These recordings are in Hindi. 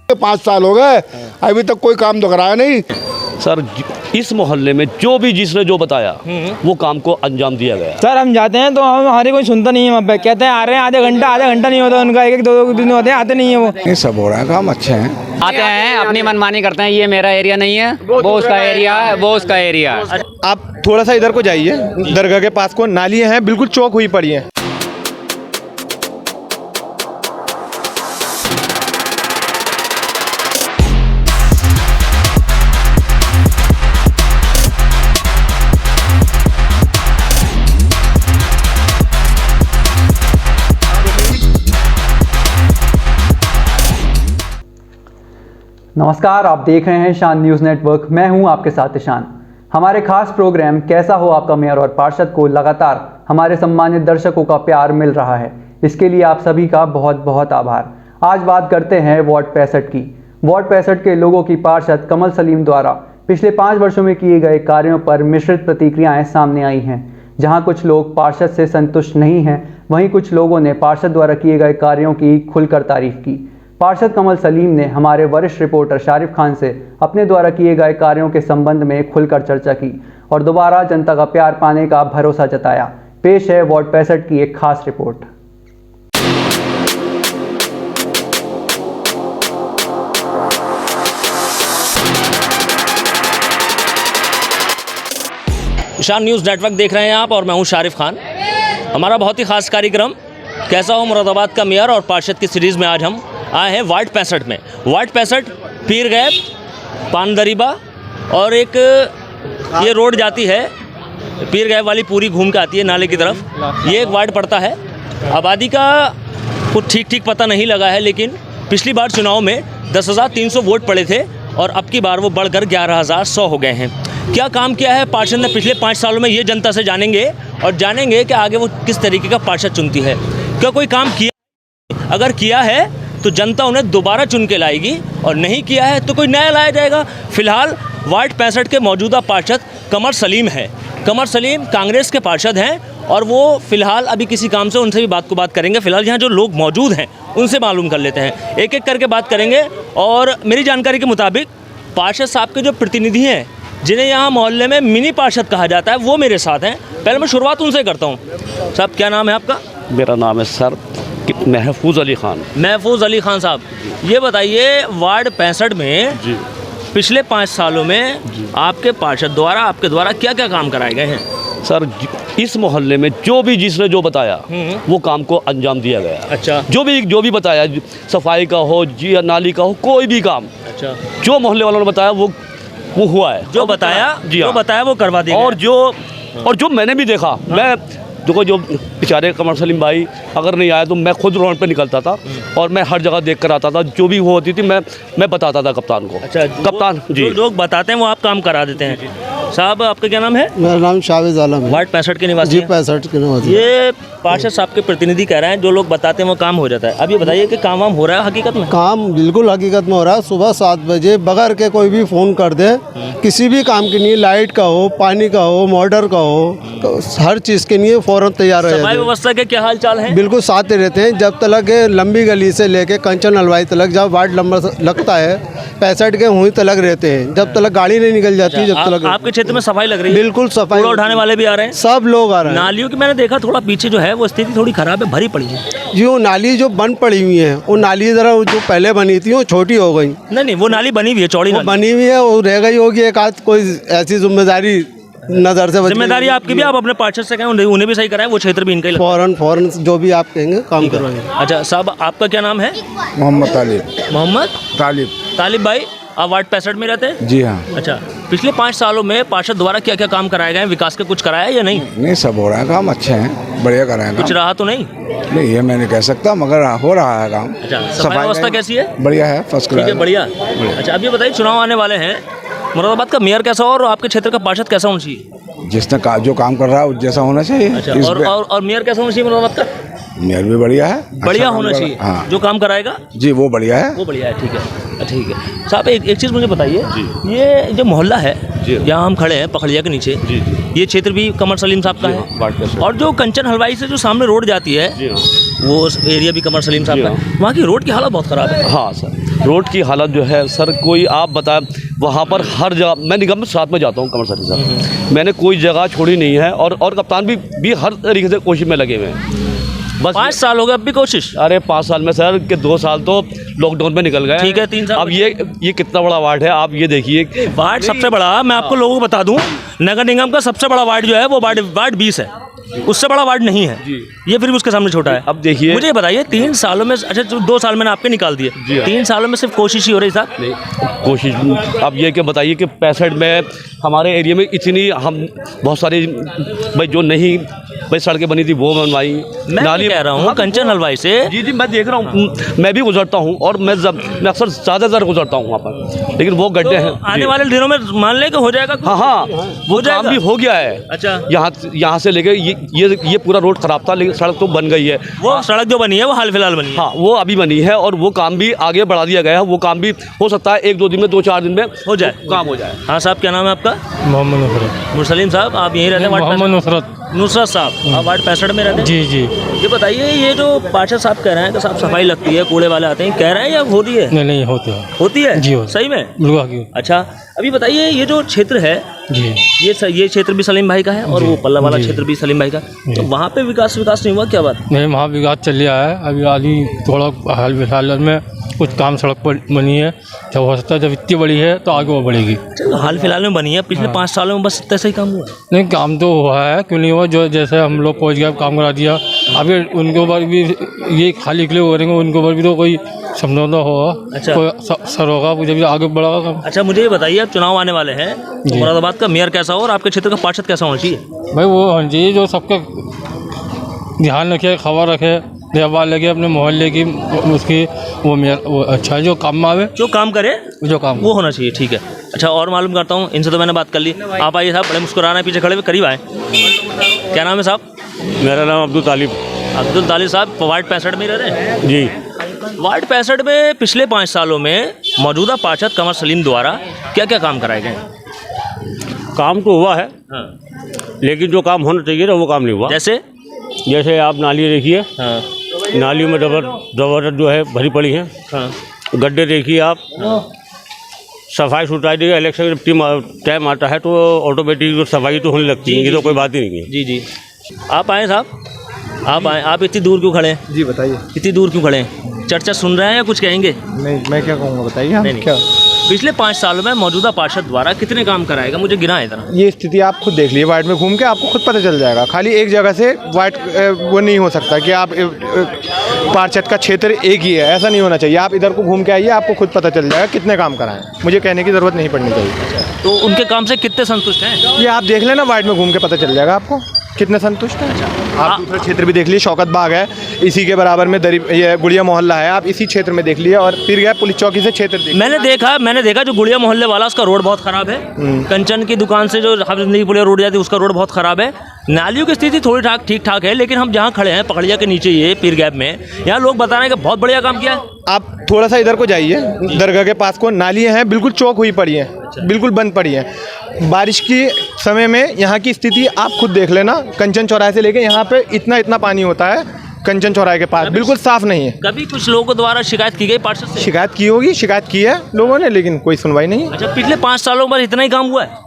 5 साल हो गए, अभी तक कोई काम तो कराया नहीं। सर इस मोहल्ले में जो भी जिसने जो बताया वो काम को अंजाम दिया गया। सर हम जाते हैं तो हमारे कोई सुनता नहीं है, वहाँ पे कहते हैं आ रहे हैं आधा घंटा नहीं होता उनका, 1-2 दिन होते हैं, आते नहीं है वो। ये सब हो रहा है, काम अच्छे हैं, आते हैं अपनी मनमानी करते हैं। ये मेरा एरिया नहीं है, वो उसका एरिया है, वो उसका एरिया है। आप थोड़ा सा इधर को जाइए, दरगाह के पास को नालियाँ हैं, बिल्कुल चौक हुई पड़ी हैं। नमस्कार, आप देख रहे हैं शान न्यूज़ नेटवर्क। मैं हूं आपके साथ ईशान। हमारे खास प्रोग्राम कैसा हो आपका मेयर और पार्षद को लगातार हमारे सम्मानित दर्शकों का प्यार मिल रहा है, इसके लिए आप सभी का बहुत बहुत आभार। आज बात करते हैं वार्ड 65 की। वार्ड 65 के लोगों की पार्षद कमल सलीम द्वारा पिछले 5 वर्षों में किए गए कार्यों पर मिश्रित प्रतिक्रियाएँ सामने आई हैं। जहाँ कुछ लोग पार्षद से संतुष्ट नहीं हैं, वहीं कुछ लोगों ने पार्षद द्वारा किए गए कार्यों की खुलकर तारीफ की। पार्षद कमल सलीम ने हमारे वरिष्ठ रिपोर्टर शारिफ खान से अपने द्वारा किए गए कार्यों के संबंध में खुलकर चर्चा की और दोबारा जनता का प्यार पाने का भरोसा जताया। पेश है वार्ड 65 की एक खास रिपोर्ट। शान न्यूज़ नेटवर्क देख रहे हैं आप और मैं हूं शारिफ खान। हमारा बहुत ही खास कार्यक्रम कैसा हो मुरादाबाद का मेयर और पार्षद की सीरीज़ में आज हम आए हैं वार्ड 65 में। वार्ड 65 पीर गैप, पानदरीबा और एक ये रोड जाती है पीर गैप वाली, पूरी घूम के आती है नाले की तरफ। ये एक वार्ड पड़ता है। आबादी का कुछ ठीक पता नहीं लगा है, लेकिन पिछली बार चुनाव में 10,300 वोट पड़े थे और अब की बार वो बढ़कर 11,100 हो गए हैं। क्या काम किया है पार्षद ने पिछले 5 सालों में, ये जनता से जानेंगे और जानेंगे कि आगे वो किस तरीके का पार्षद चुनती है। क्या कोई काम किया? अगर किया है तो जनता उन्हें दोबारा चुन के लाएगी और नहीं किया है तो कोई नया लाया जाएगा। फिलहाल वार्ड 65 के मौजूदा पार्षद कमर सलीम है। कमर सलीम कांग्रेस के पार्षद हैं और वो फिलहाल अभी किसी काम से उनसे भी बात करेंगे। फिलहाल यहाँ जो लोग मौजूद हैं उनसे मालूम कर लेते हैं, एक एक करके बात करेंगे। और मेरी जानकारी के मुताबिक पार्षद साहब के जो प्रतिनिधि हैं, जिन्हें यहाँ मोहल्ले में मिनी पार्षद कहा जाता है, वो मेरे साथ हैं। पहले मैं शुरुआत उनसे करता हूँ। साहब क्या नाम है आपका? मेरा नाम है सर महफूज अली खान। महफूज अली खान साहब, ये बताइए वार्ड 65 में जी पिछले 5 सालों में आपके पार्षद द्वारा, आपके द्वारा क्या क्या काम कराए गए हैं? सर इस मोहल्ले में जो भी जिसने जो बताया वो काम को अंजाम दिया गया। अच्छा, जो भी बताया, सफाई का हो जी या नाली का हो, कोई भी काम अच्छा जो मोहल्ले वालों ने बताया वो हुआ है। जो बताया जी जो बताया वो करवा दिया। और जो मैंने भी देखा, मैं देखो जो बेचारे कमर सलीम भाई अगर नहीं आए तो मैं खुद रोड पे निकलता था और मैं हर जगह देख कर आता था। जो भी वो होती थी मैं बताता था कप्तान को। अच्छा, कप्तान जी जो लोग बताते हैं वो आप काम करा देते हैं। साहब आपका क्या नाम है? मेरा नाम शावेज आलम है। वार्ड 65 के निवासी जी, हैं? 65 के निवासी। ये पार्षद साहब के प्रतिनिधि कह रहे हैं जो लोग बताते हैं वो काम हो जाता है। अब ये बताइए कि काम वाम हो रहा है हकीकत में? काम बिल्कुल हकीकत में हो रहा है। सुबह 7 बजे बगैर के कोई भी फ़ोन कर दे, किसी भी काम के लिए, लाइट का हो, पानी का हो, मोटर का हो, तो हर चीज़ के लिए फ़ौरन तैयार हो जाते हैं। व्यवस्था के क्या हाल चाल है? बिल्कुल साथ ही रहते हैं। जब तक लंबी गली से लेके कंचन हलवाई तक, जब वार्ड नंबर लगता है 65 के वहीं तक रहते हैं, जब तक गाड़ी नहीं निकल जाती। जब तक आपके क्षेत्र में सफाई लग रही है? बिल्कुल सफाई, कूड़ा उठाने वाले भी आ रहे हैं, सब लोग आ रहे हैं। नालियों की मैंने देखा थोड़ा पीछे जो है वो स्थिति थोड़ी खराब है, भरी पड़ी है जी। वो नाली जो बंद पड़ी हुई है, वो नाली ज़रा जो पहले बनी थी वो छोटी हो गई। नहीं, वो नाली बनी हुई है, चौड़ी नाली बनी हुई है, वो रह गई होगी एक आध कोई ऐसी जिम्मेदारी नज़र से। जिम्मेदारी आपकी भी, आप अपने पार्षद से कहें उन्हें भी सही कराएं, वो क्षेत्र भी इनका ही लगता है। फौरन जो भी आप कहेंगे काम करवाएंगे। अच्छा साहब, आपका क्या नाम है? मोहम्मद तालिब। मोहम्मद तालिब भाई, आप वार्ड 65 में रहते हैं? जी हाँ। अच्छा, पिछले 5 सालों में पार्षद द्वारा क्या क्या काम कराए गए हैं? विकास के कुछ कराया या नहीं? नहीं, सब हो रहा है, काम अच्छे हैं, बढ़िया कराए कुछ रहा तो नहीं? नहीं, ये मैं नहीं कह सकता, मगर हो रहा है काम। अच्छा, सफाई व्यवस्था कैसी है? बढ़िया है, फर्स्ट ठीक क्लास है, बढ़िया। अच्छा, अब ये बताइए चुनाव आने वाले हैं, मुरादाबाद का मेयर कैसा हो और आपके क्षेत्र का पार्षद कैसा होना चाहिए? जिसने जो काम कर रहा है जैसा होना चाहिए। अच्छा, और मेयर कैसा होना चाहिए मुरादाबाद का? मेयर भी बढ़िया है, बढ़िया अच्छा होना काम कर- चाहिए। हाँ जो काम कराएगा जी वो बढ़िया है। वो बढ़िया है, ठीक है, ठीक है साहब। एक चीज़ मुझे बताइए, ये जो मोहल्ला है जहाँ हम खड़े हैं पखड़िया के नीचे, ये क्षेत्र भी कमर सलीम साहब का है, और जो कंचन हलवाई से जो सामने रोड जाती है वो एरिया भी कमर सलीम साहब का है। वहाँ की रोड की हालत बहुत ख़राब है। हाँ सर, रोड की हालत जो है सर, कोई आप बताएं, वहाँ पर हर जगह, मैं निगम में साथ में जाता हूँ कमर सलीम साहब, मैंने कोई जगह छोड़ी नहीं है, और कप्तान भी हर तरीके से कोशिश में लगे हुए हैं। बस 5 साल हो गए, अब भी कोशिश। अरे 5 साल में सर के 2 साल तो लॉकडाउन में निकल गए। ठीक है, 3 साल। अब ये कितना बड़ा वार्ड है, आप ये देखिए। वार्ड सबसे बड़ा, मैं आपको लोगों को बता दूं, नगर निगम का सबसे बड़ा वार्ड जो है वो वार्ड 20 है, उससे बड़ा वार्ड नहीं है ये, फिर भी उसके सामने छोटा है। अब देखिए, मुझे बताइए 3 सालों में, अच्छा 2 साल मैंने आपके निकाल दिए, 3 सालों में सिर्फ कोशिश ही हो रही साहब। कोशिश, अब ये कि बताइए कि 65 में हमारे एरिया में इतनी, हम बहुत सारी भाई जो नहीं भाई सड़कें बनी थी वो बनवाई, मैं कह रहा हूँ कंचन हलवाई से। जी मैं देख रहा हूँ, मैं भी गुजरता हूँ, और मैं अक्सर ज़्यादा गुजरता हूँ वहाँ पर, लेकिन वो गड्ढे हैं। आने वाले दिनों में मान लें कि हो जाएगा। हाँ वो काम भी हो गया है। अच्छा, यहाँ से लेके ये पूरा रोड खराब था, लेकिन सड़क तो बन गई है। वो सड़क जो बनी है वो हाल फिलहाल बनी है। हाँ वो अभी बनी है, और वो काम भी आगे बढ़ा दिया गया है। वो काम भी हो सकता है 1-2 दिन में, 2-4 दिन में हो जाए, काम हो जाए। हाँ साहब, क्या नाम है आपका? मोहम्मद नुसरत। मुसलिम साहब, आप यहीं रहते हैं? मोहम्मद नुसरत। नुसरत साहब, आप वार्ड 65 में रहते हैं? जी जी। ये बताइए, ये जो पार्षद साहब कह रहे हैं कि साफ सफाई लगती है, कूड़े वाले आते हैं, कह रहे हैं या हो रही है? नहीं होते हैं होती है जी, होती। सही में? बिल्कुल। अच्छा, अभी बताइए, ये जो क्षेत्र है जी, ये क्षेत्र भी सलीम भाई का है, और वो पल्ला वाला क्षेत्र भी सलीम भाई का, तो वहाँ पे विकास नहीं हुआ क्या बात? नहीं, वहाँ विकास चल रहा है अभी, आदि थोड़ा हाल फिलहाल में कुछ काम सड़क पर बनी है, जब हो सकता है जब इतनी बड़ी है तो आगे वो बढ़ेगी। चलो, हाल फिलहाल में बनी है, पिछले 5 सालों में बस इतना सही काम हुआ? नहीं, काम तो हुआ है, क्यों नहीं हुआ, जो जैसे हम लोग पहुँच गए काम करा दिया, अभी उनके ऊपर भी ये खाली के लिए करेंगे, उनके ऊपर भी तो कोई समझौता होगा। अच्छा, कोई सर होगा, जब आगे बढ़ेगा काम। अच्छा, मुझे ये बताइए, अब चुनाव आने वाले हैं, मुरादाबाद का मेयर कैसा हो और आपके क्षेत्र का पार्षद कैसा होना चाहिए? भाई वो होना चाहिए जो सबका ध्यान रखे, खबर रखे, देखभाल लगे अपने मोहल्ले की, उसकी वो मेयर वो अच्छा जो काम में आवे, जो काम करे जो काम वो होना चाहिए, ठीक है। अच्छा, और मालूम करता हूँ, इनसे तो मैंने बात कर ली। आप आइए साहब, बड़े मुस्कुराना है, पीछे खड़े हुए, करीब आए। क्या नाम है साहब? मेरा नाम अब्दुल तालिब। अब्दुल तालिब साहब, वार्ड 65 में रह रहे हैं? जी। वार्ड 65 में पिछले 5 सालों में मौजूदा पार्षद कमर सलीम द्वारा क्या क्या काम कराए गए? काम तो हुआ है, हाँ। लेकिन जो काम होना चाहिए ना वो काम नहीं हुआ। जैसे आप नाली देखिए, हाँ। नालियों में जबरदस्त जो है भरी पड़ी है। हाँ। गड्ढे देखिए आप, सफाई सुथराई देखिए, इलेक्शन टाइम आता है तो ऑटोमेटिक सफाई तो होने लगती है, ये तो कोई बात ही नहीं है। जी जी, आप आए साहब, आप आए। आप इतनी दूर क्यों खड़े हैं? जी बताइए। इतनी दूर क्यों खड़े हैं? चर्चा सुन रहे हैं या कुछ कहेंगे? नहीं, मैं क्या कहूँगा बताइए। नहीं। क्या पिछले 5 सालों में मौजूदा पार्षद द्वारा कितने काम कराएगा, मुझे गिना है इतना। ये स्थिति आप खुद देख लीजिए, वार्ड में घूम के आपको खुद पता चल जाएगा। खाली एक जगह से वार्ड वो नहीं हो सकता कि आप पार्षद का क्षेत्र एक ही है, ऐसा नहीं होना चाहिए। आप इधर को घूम के आइए, आपको खुद पता चल जाएगा कितने काम कराएं। मुझे कहने की ज़रूरत नहीं पड़नी चाहिए। तो उनके काम से कितने संतुष्ट हैं? ये आप देख लेना, वार्ड में घूम के पता चल जाएगा आपको कितने संतुष्ट हैं। आप दूसरा क्षेत्र भी देख लीजिए, शौकत बाग है, इसी के बराबर में ये गुड़िया मोहल्ला है, आप इसी क्षेत्र में देख लिए, और फिर गए पुलिस चौकी से क्षेत्र देख। मैंने देखा जो गुड़िया मोहल्ले वाला, उसका रोड बहुत खराब है। कंचन की दुकान से जो जिंदगी रोड जाती है, उसका रोड बहुत खराब है। नालियों की स्थिति थोड़ी ठीक ठाक है, लेकिन हम जहाँ खड़े हैं पखड़िया के नीचे, ये पीर गैप में, यहाँ लोग बता रहे हैं कि बहुत बढ़िया काम किया है। आप थोड़ा सा इधर को जाइए, दरगाह के पास को नालियाँ हैं, बिल्कुल चौक हुई पड़ी हैं, बिल्कुल बंद पड़ी हैं। बारिश के समय में यहाँ की स्थिति आप खुद देख लेना, कंचन चौराहे से लेके यहाँ पे इतना पानी होता है, कंचन चौराहे के पास बिल्कुल साफ नहीं है। कभी कुछ लोगों द्वारा शिकायत की गई पार्षद से? शिकायत की होगी, शिकायत की है लोगों ने, लेकिन कोई सुनवाई नहीं है। अच्छा, पिछले 5 सालों में इतना ही काम हुआ है?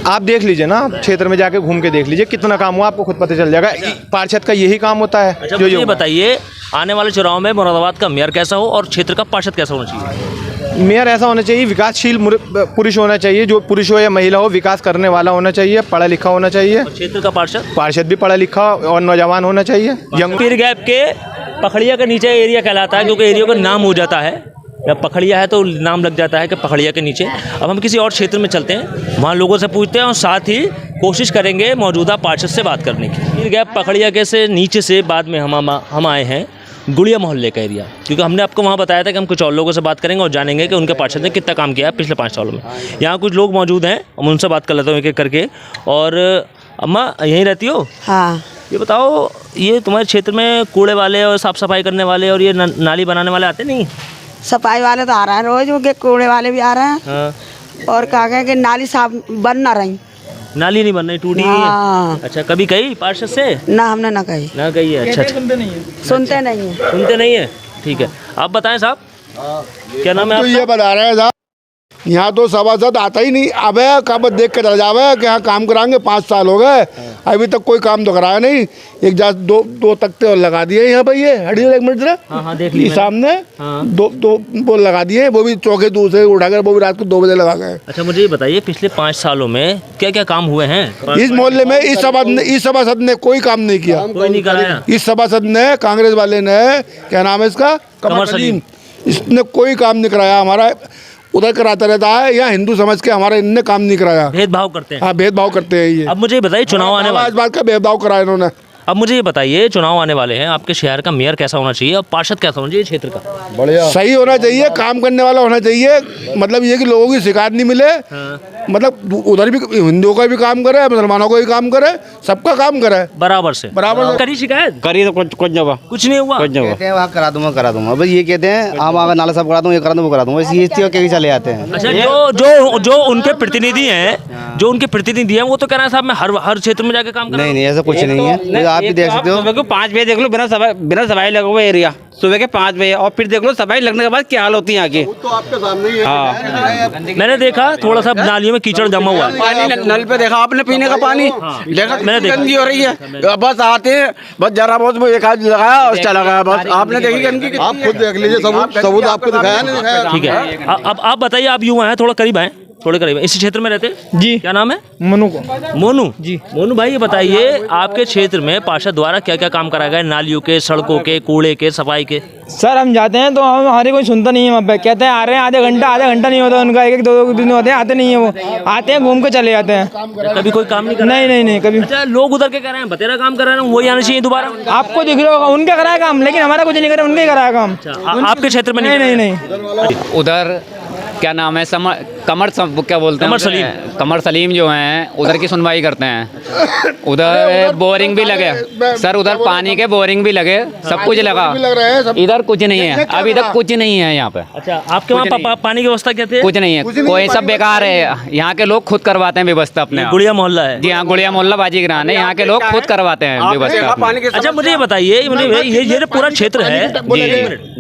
आप देख लीजिए ना, क्षेत्र में जाके घूम के देख लीजिए कितना काम हुआ, आपको खुद पता चल जाएगा। पार्षद का यही काम होता है। अच्छा, मुझे बताइए, आने वाले चुनाव में मुरादाबाद का मेयर कैसा हो और क्षेत्र का पार्षद कैसा होना चाहिए? मेयर ऐसा होना चाहिए, विकासशील पुरुष होना चाहिए, जो पुरुष हो या महिला हो, विकास करने वाला होना चाहिए, पढ़ा लिखा होना चाहिए। क्षेत्र का पार्षद भी पढ़ा लिखा और नौजवान होना चाहिए। पीर गैप के पखड़िया का नीचे एरिया कहलाता है, क्योंकि एरिया का नाम हो जाता है, या पखड़िया है तो नाम लग जाता है कि पखड़िया के नीचे। अब हम किसी और क्षेत्र में चलते हैं, वहाँ लोगों से पूछते हैं और साथ ही कोशिश करेंगे मौजूदा पार्षद से बात करने की। पीर गैप पखड़िया के से नीचे से बाद में हम आए हैं गुड़िया मोहल्ले का एरिया, क्योंकि हमने आपको वहाँ बताया था कि हम कुछ और लोगों से बात करेंगे और जानेंगे कि उनके पार्षद ने कितना काम किया है पिछले 5 सालों में। यहाँ कुछ लोग मौजूद हैं, हम उनसे बात कर लेते हैं एक एक करके। और अम्मा यहीं रहती हो? हाँ। ये बताओ, ये तुम्हारे क्षेत्र में कूड़े वाले और साफ़ सफाई करने वाले और ये नाली बनाने वाले आते नहीं? सफाई वाले तो आ रहे हैं रोज, वो के कूड़े वाले भी आ रहे हैं। हाँ। और कहा गया कि नाली साफ बन ना रही। नाली नहीं बन रही, टूटी हुई हाँ। है। अच्छा, कभी कही पार्षद से? ना, हमने ना कही। ना कही है। अच्छा, सुनते नहीं है। सुनते नहीं है, ठीक है। आप बताएं साहब, क्या नाम है तो आपका? ये बता रहे हैं साहब, यहाँ तो सभासद आता ही नहीं। अब कब देख के चल जावे कि यहाँ काम कराएंगे, 5 साल हो गए अभी तक कोई काम तो कराया नहीं। एक जा दो तख्ते और लगा दिए यहाँ पर, ये हटी एक मिनट जरा। हाँ, देख ली सामने। हाँ। दो वो लगा दिए, वो भी चौके दूसरे उठाकर, वो भी रात को 2 बजे लगा गए। अच्छा, मुझे ये बताइए पिछले 5 सालों में क्या क्या काम हुए हैं इस मोहल्ले में? इस सभासद ने कोई काम नहीं किया, कोई नहीं कराया। इस सभासद ने, कांग्रेस वाले ने, क्या नाम है इसका, कमर सलीम, इसने कोई काम नहीं कराया। हमारा उधर कराता रहता है, यहाँ हिंदू समझ के हमारा इनने काम नहीं कराया। भेदभाव करते हैं। हाँ, भेदभाव करते हैं ये। अब मुझे ये बताइए, चुनाव आने वाले, इस बात का भेदभाव कराया इन्होंने। अब मुझे ये बताइए, चुनाव आने वाले हैं, आपके शहर का मेयर कैसा होना चाहिए और पार्षद कैसा होना चाहिए क्षेत्र का? बढ़िया, सही होना चाहिए, काम करने वाला होना चाहिए। मतलब ये कि लोगों की शिकायत नहीं मिले। मतलब उधर भी हिंदुओं का भी काम करे, मुसलमानों का भी काम करे, सबका काम करे बराबर से। बराबर करी शिकायत? करी तो कुछ जगह कुछ नहीं हुआ। कहते हैं वहाँ करा दूंगा। बस ये कहते हैं आप आगे नाला साफ करा दूंगा, ये करा दूंगा, वो करा दूंगा, ये क्या चले आते हैं। अच्छा, जो उनके प्रतिनिधि हैं, वो तो कह रहे हैं साहब मैं हर क्षेत्र में जाके काम कर। नहीं, ऐसा कुछ नहीं है, आप भी देख सकते हो। 5 बजे देख लो, बिना सफाई लगा हुआ एरिया, सुबह के 5 बजे, और फिर देख लो सफाई लगने के बाद क्या हाल होती है आगे। तो आपके सामने ही है। हाँ, मैंने देखा थोड़ा सा नालियों में कीचड़ जमा हुआ है। पानी नल पे देखा आपने, पीने का पानी देखा, मैंने देखा। गंदगी हो रही है। बस आते हैं, बस जरा बहुत वो एक हाथ लगाया और चला गया, बस आपने देखी गंदगी। आप खुद देख लीजिए, सबूत आपको दिखाया नहीं दिखाया। ठीक है, अब आप बताइए, आप युवा हैं, थोड़ा करीब आए, थोड़े करीब इसी क्षेत्र में रहते हैं जी। क्या नाम है? मनु मोनू जी। मोनू भाई, ये बताइए आपके क्षेत्र में पार्षद द्वारा क्या क्या काम कराया गया, नालियों के, सड़कों के, कूड़े के, सफाई के? सर, हम जाते हैं तो हमारे कोई सुनता नहीं है। वहाँ पे कहते हैं आ रहे हैं, आधा घंटा नहीं होता उनका, 1-2 दिन होते हैं, आते नहीं है। वो आते हैं, घूम के चले जाते हैं, कभी कोई काम नहीं कर? नहीं कभी। अच्छा, लोग उधर के कह रहे हैं बतेरा काम कर रहे हैं, वही आना चाहिए दोबारा। आपको दिख रहा होगा उनका कराया काम, लेकिन हमारा कुछ नहीं करे, उनका ही कराया काम। आपके क्षेत्र में नहीं। उधर क्या नाम है, क्या बोलते हैं, कमर सलीम जो हैं, उधर की सुनवाई करते हैं। उधर बोरिंग भी लगे सर, उधर पानी के बोरिंग भी लगे, सब कुछ लगा। इधर कुछ नहीं है, अब इधर कुछ नहीं है यहाँ पे। अच्छा, आपके वहाँ पानी की व्यवस्था क्या थी? कुछ नहीं है, कोई सब बेकार है। यहाँ के लोग खुद करवाते हैं व्यवस्था अपने। गुड़िया मोहल्ला है? जी हाँ, गुड़िया मोहल्ला बाजीगरान है, यहाँ के लोग खुद करवाते हैं व्यवस्था। अच्छा, मुझे ये बताइए, ये जो पूरा क्षेत्र है,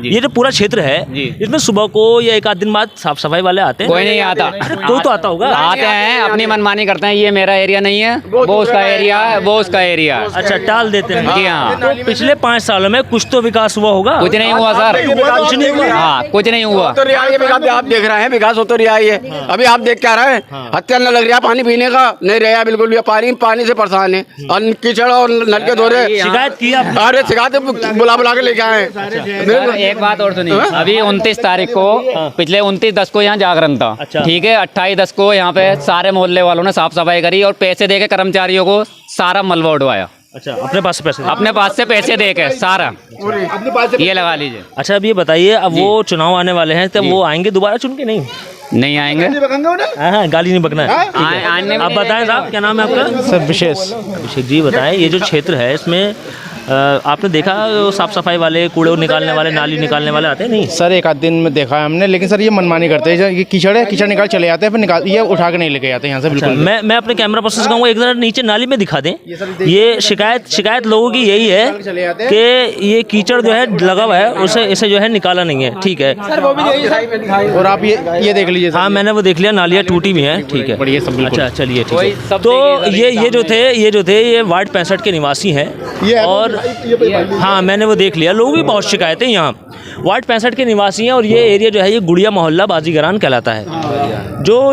ये जो पूरा क्षेत्र है, इसमें सुबह को या एक आध दिन बाद साफ सफाई वाले आते हैं? कोई नहीं आता। कोई तो आता होगा। आते हैं, अपनी मनमानी करते हैं, ये मेरा एरिया नहीं है, वो उसका एरिया है, वो उसका एरिया। अच्छा, टाल देते हैं। जी हाँ। तो पिछले 5 सालों में कुछ तो विकास हुआ होगा? कुछ नहीं हुआ सर, कुछ नहीं हुआ। हाँ, कुछ नहीं हुआ। आप देख रहे हैं विकास हो तो रहा है। अभी आप देख क्या रहे हैं, हत्या न लग रहा, पानी पीने का नहीं रहा बिल्कुल भी। पानी से परेशान है, और कीचड़ और नल के दौरे। शिकायत की आप? अरे शिकायत बुला के लेके आए। एक बात और सुनिए, अभी 29 तारीख को, पिछले 29/10 को यहाँ जागरण था, ठीक है। 28/10 को यहाँ पे सारे मोहल्ले वालों ने साफ सफाई करी और पैसे देके कर्मचारियों को सारा मलबा उठवाया। अच्छा, अपने पास से पैसे? अपने पास से पैसे देके सारा, ये लगा लीजिए। अच्छा, अब ये बताइए, अब वो चुनाव आने वाले हैं, तब वो आएंगे दोबारा चुन के? नहीं आएंगे। हाँ, गाली नहीं बकना है। आप बताएं साहब, क्या नाम है आपका? सर, विशेष जी। बताएं, ये जो क्षेत्र है, इसमें आपने देखा साफ सफाई वाले, कूड़े निकालने वाले, नाली निकालने वाले आते हैं? नहीं सर, एक आध दिन में देखा है हमने, लेकिन सर ये मनमानी करते हैं। ये कीचड़ है, कीचड़ निकाल चले जाते हैं, फिर निकाल, ये उठा के नहीं लेके जाते यहाँ से बिल्कुल। मैं अपने कैमरा पर्सन से कहूँगा एक जरा नीचे नाली में दिखा दें। ये शिकायत लोगों की यही है कि ये कीचड़ जो है लगा हुआ है, उसे जो है निकाला नहीं है। ठीक है, और आप ये देख लीजिए। हाँ, मैंने वो देख लिया, नालियाँ टूटी हुई हैं। ठीक है, अच्छा, चलिए, ठीक है। तो ये जो थे ये वार्ड 65 के निवासी हैं, और हाँ, मैंने वो देख लिया। लोगों की बहुत शिकायतें यहाँ वार्ड 65 के निवासी हैं, और ये एरिया जो है, ये गुड़िया मोहल्ला बाजीगरान कहलाता है।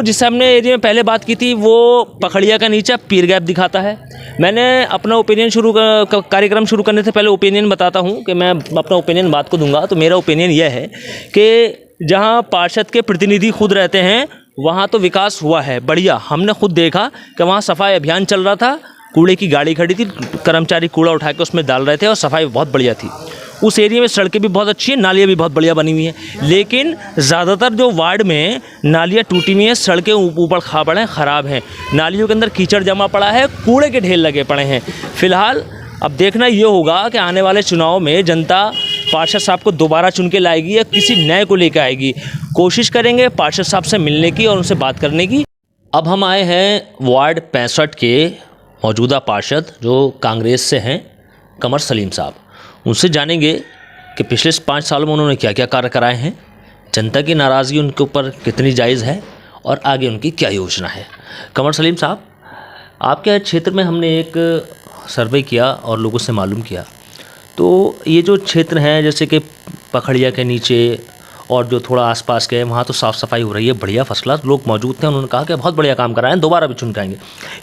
जिससे हमने एरिया में पहले बात की थी, वो पखड़िया का नीचे पीर गैप दिखाता है। मैंने अपना ओपिनियन कार्यक्रम शुरू करने से पहले ओपिनियन बताता हूँ कि मैं अपना ओपिनियन बात को दूंगा। तो मेरा ओपिनियन यह है कि जहाँ पार्षद के प्रतिनिधि खुद रहते हैं, वहाँ तो विकास हुआ है बढ़िया। हमने खुद देखा कि वहाँ सफाई अभियान चल रहा था, कूड़े की गाड़ी खड़ी थी, कर्मचारी कूड़ा उठा के उसमें डाल रहे थे, और सफाई बहुत बढ़िया थी। उस एरिया में सड़कें भी बहुत अच्छी हैं, नालियाँ भी बहुत बढ़िया बनी हुई हैं। लेकिन ज़्यादातर जो वार्ड में नालियाँ टूटी हुई हैं, सड़कें ऊपर खाबड़ हैं, ख़राब हैं, नालियों के अंदर कीचड़ जमा पड़ा है, कूड़े के ढेर लगे पड़े हैं। फ़िलहाल अब देखना ये होगा कि आने वाले चुनाव में जनता पार्षद साहब को दोबारा चुन के लाएगी या किसी नए को लेकर आएगी। कोशिश करेंगे पार्षद साहब से मिलने की और उनसे बात करने की। अब हम आए हैं वार्ड 65 के मौजूदा पार्षद जो कांग्रेस से हैं, कमर सलीम साहब। उनसे जानेंगे कि पिछले 5 सालों में उन्होंने क्या क्या कार्य कराए हैं, जनता की नाराज़गी उनके ऊपर कितनी जायज़ है और आगे उनकी क्या योजना है। कमर सलीम साहब, आपके क्षेत्र में हमने एक सर्वे किया और लोगों से मालूम किया, तो ये जो क्षेत्र हैं जैसे कि पखड़िया के नीचे और जो थोड़ा आसपास के वहाँ तो साफ़ सफाई हो रही है, बढ़िया फर्स्ट क्लास लोग मौजूद थे। उन्होंने कहा कि बहुत बढ़िया काम कराएं, दोबारा भी चुन के आएंगे।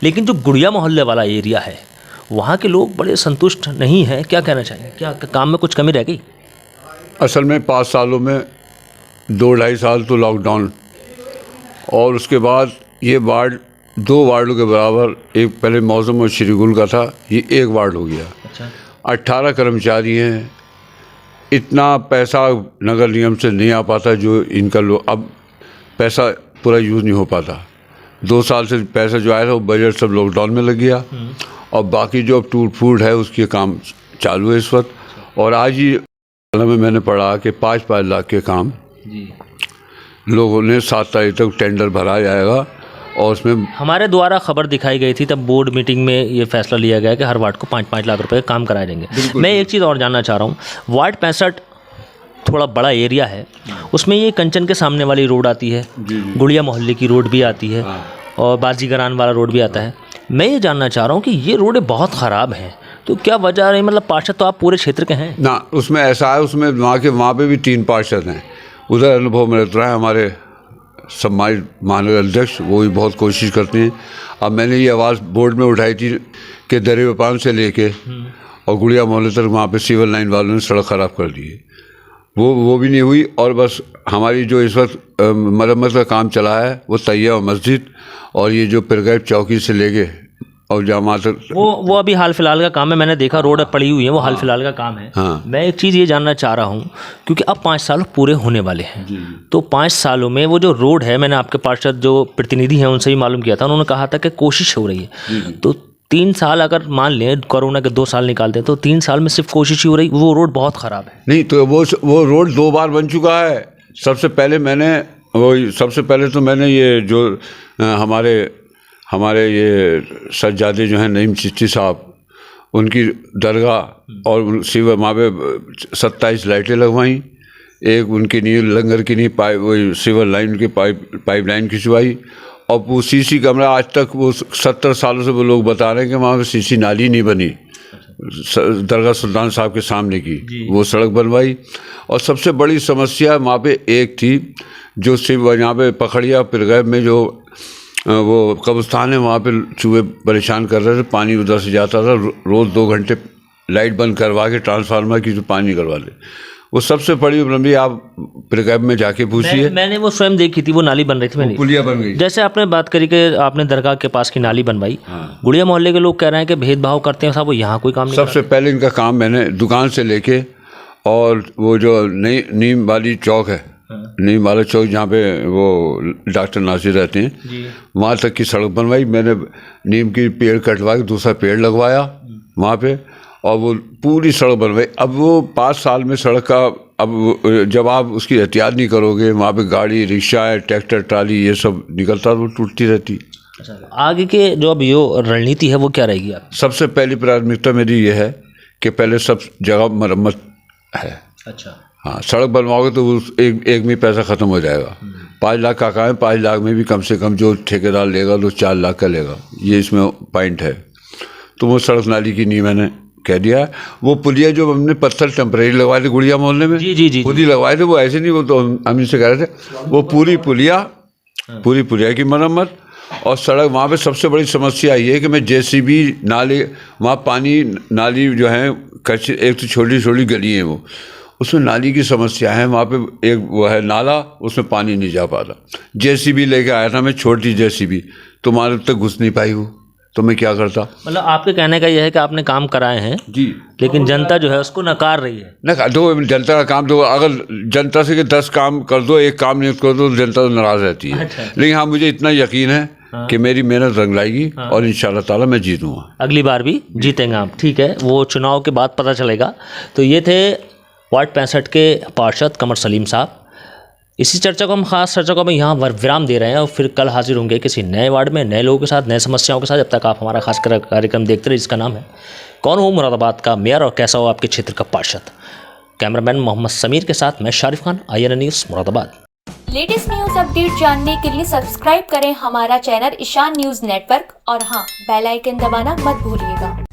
लेकिन जो गुड़िया मोहल्ले वाला एरिया है वहाँ के लोग बड़े संतुष्ट नहीं हैं। क्या कहना चाहेंगे, क्या काम में कुछ कमी रह गई? असल में 5 सालों में 2-2.5 साल तो लॉकडाउन और उसके बाद ये वार्ड 2 वार्डों के बराबर, एक पहले मौसम और श्रीगुल का था, ये 1 वार्ड हो गया। 18 कर्मचारी हैं, इतना पैसा नगर निगम से नहीं आ पाता जो इनका अब पैसा पूरा यूज़ नहीं हो पाता। 2 साल से पैसा जो आया था वो बजट सब लॉकडाउन में लग गया और बाकी जो अब टूट फूट है उसके काम चालू है इस वक्त। और आज ही में मैंने पढ़ा कि 5-5 लाख के काम लोगों ने 7 तारीख तक टेंडर भरा जाएगा और उसमें हमारे द्वारा खबर दिखाई गई थी, तब बोर्ड मीटिंग में ये फैसला लिया गया कि हर वार्ड को 5-5 लाख रुपए का काम कराए जाएंगे। मैं एक चीज़ और जानना चाह रहा हूँ, वार्ड 65 थोड़ा बड़ा एरिया है, उसमें ये कंचन के सामने वाली रोड आती है, गुड़िया मोहल्ले की रोड भी आती है और बाजीगरान वाला रोड भी आता है। मैं ये जानना चाह रहा हूँ कि ये रोडें बहुत ख़राब हैं, तो क्या वजह रही? मतलब पार्षद तो आप पूरे क्षेत्र के हैं ना, उसमें ऐसा है, उसमें वहाँ पे भी 3 पार्षद हैं। उधर अनुभव में रहता है हमारे सम्मानित महानगर अध्यक्ष, वो भी बहुत कोशिश करते हैं। अब मैंने ये आवाज़ बोर्ड में उठाई थी कि दरेपान से लेके और गुड़िया मोहल्ले तक वहाँ पे सिविल लाइन वालों ने सड़क ख़राब कर दी है, वो भी नहीं हुई। और बस हमारी जो इस वक्त मरम्मत का काम चला है वो तैयब मस्जिद और ये जो पिरगैब चौकी से लेके और जहाँ तक वो अभी हाल फिलहाल का काम है। मैंने देखा रोड पड़ी हुई है, वो हाल फिलहाल का काम है। हाँ। मैं एक चीज़ ये जानना चाह रहा हूँ, क्योंकि अब 5 साल पूरे होने वाले हैं, तो 5 सालों में वो जो रोड है, मैंने आपके पार्षद जो प्रतिनिधि हैं उनसे भी मालूम किया था, उन्होंने कहा था कि कोशिश हो रही है। तो 3 साल अगर मान लें, कोरोना के 2 साल निकालते हैं, तो 3 साल में सिर्फ कोशिश ही हो रही, वो रोड बहुत ख़राब है। नहीं तो वो रोड 2 बार बन चुका है। सबसे पहले तो मैंने ये जो हमारे ये सज्जादे जो हैं नईम चिश्ती साहब, उनकी दरगाह और शिव वहाँ पे 27 लाइटें लगवाई, एक उनकी नींव लंगर की नींव वही सिविल लाइन की पाइप लाइन खिंचवाई और वो सीसी कमरा आज तक वो 70 सालों से वो लोग बता रहे हैं कि वहाँ पे सीसी नाली नहीं बनी। दरगाह सुल्तान साहब के सामने की वो सड़क बनवाई। और सबसे बड़ी समस्या वहाँ पे एक थी जो सिर्फ यहाँ पे पखड़िया पिरगैब में जो वो कब्रिस्तान है, वहाँ पे चूहे परेशान कर रहे थे, पानी उधर से जाता था, रोज़ 2 घंटे लाइट बंद करवा के ट्रांसफार्मर की जो पानी करवा ले। वो सबसे बड़ी प्रॉब्लम, आप पिरगैब में जाके पूछिए। मैंने वो स्वयं देखी थी, वो नाली बन रही थी, पुलिया बन गई। जैसे आपने बात करी कि आपने दरगाह के पास की नाली बनवाई। गुड़िया मोहल्ले के लोग कह रहे हैं कि भेदभाव करते हैं साहब, वो यहाँ कोई काम नहीं। सबसे पहले इनका काम मैंने दुकान से लेके और वो जो नीम वाली चौक है, नीम वाला चौक जहाँ पे वो डॉक्टर नासिर रहते हैं, वहाँ तक की सड़क बनवाई। मैंने नीम की पेड़ कटवा के दूसरा पेड़ लगवाया वहाँ पे और वो पूरी सड़क बनवाई। अब वो 5 साल में सड़क का, अब जब आप उसकी एहतियात नहीं करोगे, वहाँ पे गाड़ी रिक्शा ट्रैक्टर ट्राली ये सब निकलता तो वो टूटती रहती। आगे के जो अब ये रणनीति है वो क्या रहेगी आप? सबसे पहली प्राथमिकता मेरी ये है कि पहले सब जगह मरम्मत है। अच्छा, हाँ, सड़क बनवाओगे तो एक में पैसा ख़त्म हो जाएगा। 5 लाख का काम है, 5 लाख में भी कम से कम जो ठेकेदार लेगा तो 4 लाख का लेगा, ये इसमें पॉइंट है। तो वो सड़क नाली की नहीं मैंने कह दिया है। वो पुलिया जो हमने पत्थर टेम्परेरी लगवाए थे गुड़िया मोहल्ले में, जी खुद ही लगवाए थे, वो ऐसे नहीं, वो तो हम इनसे कह रहे थे, वो पूरी पुलिया की मरम्मत। और सड़क वहाँ पे सबसे बड़ी समस्या ये है कि मैं जेसीबी नाले, वहाँ पानी नाली जो है कच्ची, एक तो छोटी छोटी गली है वो, उसमें नाली की समस्या है। वहाँ पे एक वो है नाला, उसमें पानी नहीं जा पाता। जेसीबी लेके आया था मैं, छोटी जेसीबी, तुम्हारे तक घुस नहीं पाई वो, तो मैं क्या करता। मतलब आपके कहने का यह है कि आपने काम कराए हैं जी, लेकिन जनता जो है उसको नकार रही है। ना दो जनता का काम, तो अगर जनता से 10 काम कर दो, 1 काम नहीं कर दो तो जनता तो नाराज़ रहती है। अच्छा। लेकिन हाँ, मुझे इतना यकीन है कि मेरी मेहनत रंग लाएगी और इंशाल्लाह ताला मैं जीतूँगा। अगली बार भी जीतेंगे आप, ठीक है, वो चुनाव के बाद पता चलेगा। तो ये थे वार्ड 65 के पार्षद कमर सलीम साहब। इसी चर्चा को हम खास चर्चा को हम यहाँ विराम दे रहे हैं और फिर कल हाजिर होंगे किसी नए वार्ड में नए लोगों के साथ नए समस्याओं के साथ। जब तक आप हमारा खास कार्यक्रम देखते रहे जिसका नाम है कौन हो मुरादाबाद का मेयर और कैसा हो आपके क्षेत्र का पार्षद। कैमरामैन मोहम्मद समीर के साथ मैं Sharif Khan, IANA news Moradabad. Latest news update जानने के लिए सब्सक्राइब करें हमारा चैनल ईशान न्यूज नेटवर्क और हाँ, बेल आइकन दबाना मत भूलिएगा।